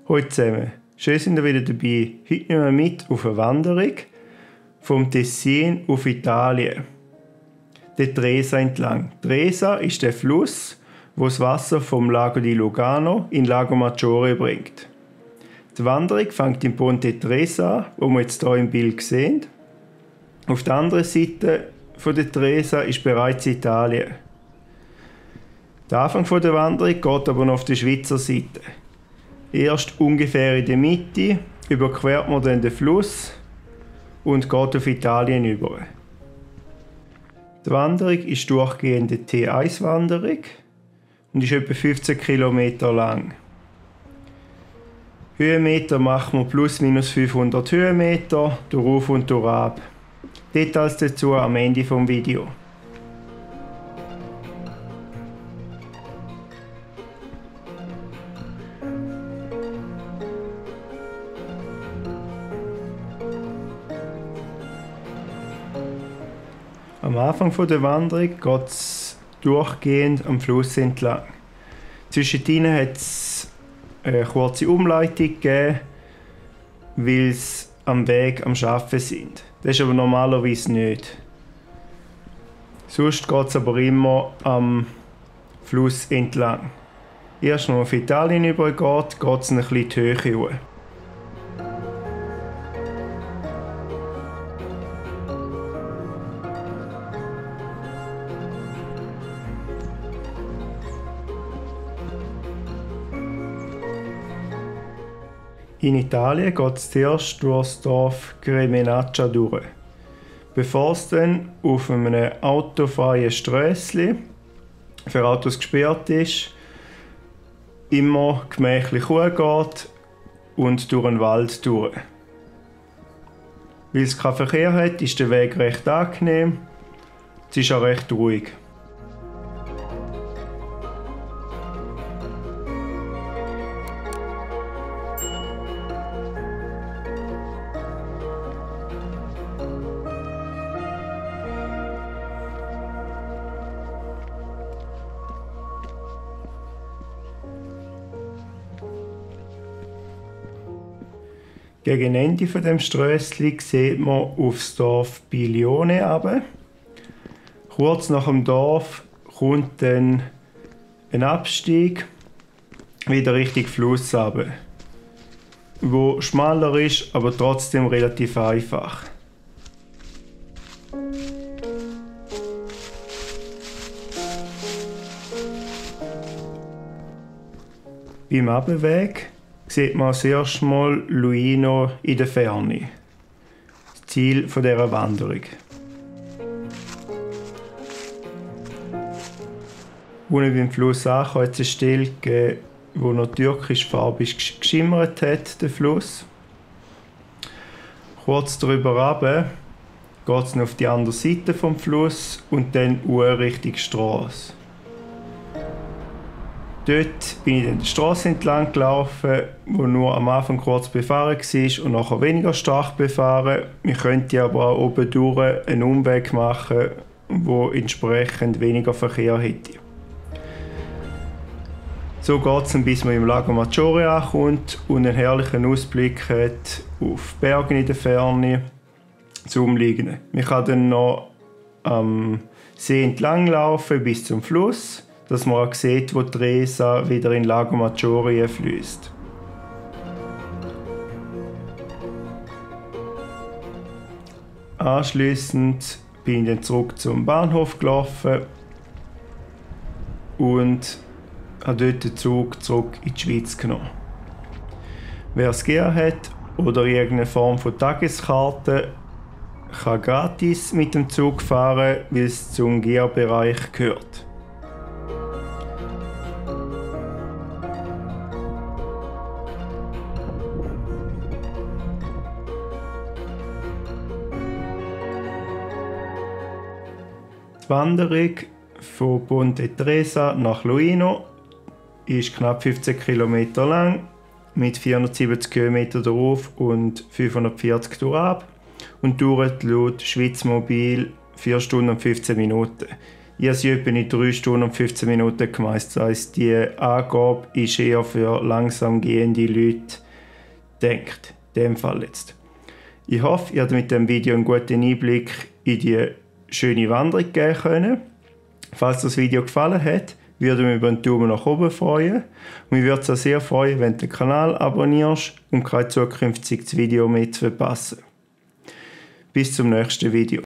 Hallo zusammen, schön sind ihr wieder dabei. Heute nehmen wir mit auf eine Wanderung vom Tessin auf Italien, der Tresa entlang. Tresa ist der Fluss, wo das Wasser vom Lago di Lugano in Lago Maggiore bringt. Die Wanderung fängt im Ponte Tresa an, wo wir jetzt hier im Bild sehen. Auf der anderen Seite der Tresa ist bereits Italien. Der Anfang der Wanderung geht aber noch auf der Schweizer Seite. Erst ungefähr in der Mitte überquert man dann den Fluss und geht auf Italien über. Die Wanderung ist durchgehend eine T1-Wanderung und ist etwa 15 km lang. Höhenmeter machen wir plus minus 500 Höhenmeter, durch und durch ab. Details dazu am Ende des Videos. Am Anfang der Wanderung geht es durchgehend am Fluss entlang. Zwischendrin hat es eine kurze Umleitung gegeben, weil es am Weg am Arbeiten sind. Das ist aber normalerweise nicht. Sonst geht es aber immer am Fluss entlang. Erst wenn man auf Italien übergeht, geht es ein bisschen die Höhe hoch. In Italien geht es zuerst durch das Dorf Cremenaccia durch, bevor es dann auf einem autofreien Strässli für Autos gesperrt ist, immer gemächlich hochgeht und durch den Wald durch. Weil es keinen Verkehr hat, ist der Weg recht angenehm, es ist auch recht ruhig. Gegen Ende von dem Strössli sieht man auf das Dorf Bilione runter. Kurz nach dem Dorf kommt dann ein Abstieg wieder Richtung Fluss runter, wo schmaler ist, aber trotzdem relativ einfach. Beim Abweg sieht man das erste Mal Luino in der Ferne. Das Ziel dieser Wanderung. Unten beim Fluss ankam, hat es eine Stelle gegeben, wo noch türkisch-farbig geschimmert hat, der Fluss. Kurz darüber runter geht es auf die andere Seite vom Fluss und dann Richtung Straße. Dort bin ich dann die Straße entlang gelaufen, die nur am Anfang kurz befahren war und nachher weniger stark befahren. Wir könnten aber auch oben durch einen Umweg machen, der entsprechend weniger Verkehr hätte. So geht es, bis man im Lago Maggiore ankommt und einen herrlichen Ausblick hat auf Berge in der Ferne zu umliegen. Man kann dann noch am See entlang laufen bis zum Fluss, dass man auch sieht, wo die Tresa wieder in Lago Maggiore fließt. Anschliessend bin ich dann zurück zum Bahnhof gelaufen und habe dort den Zug zurück in die Schweiz genommen. Wer es gerne hat oder irgendeine Form von Tageskarte, kann gratis mit dem Zug fahren, weil es zum GEA-Bereich gehört. Die Wanderung von Ponte Tresa nach Luino ist knapp 15 km lang, mit 470 km drauf und 540 durchab und dauert laut Schweiz Mobil 4 Stunden und 15 Minuten. Ich habe sie etwa in 3 Stunden und 15 Minuten gemeint. Das heisst, die Angabe ist eher für langsam gehende Leute denkt. In dem Fall jetzt. Ich hoffe, ihr habt mit dem Video einen guten Einblick in die schöne Wanderung geben können. Falls das Video gefallen hat, würde mich über einen Daumen nach oben freuen. Und mich würde es auch sehr freuen, wenn du den Kanal abonnierst, um kein zukünftiges Video mehr zu verpassen. Bis zum nächsten Video.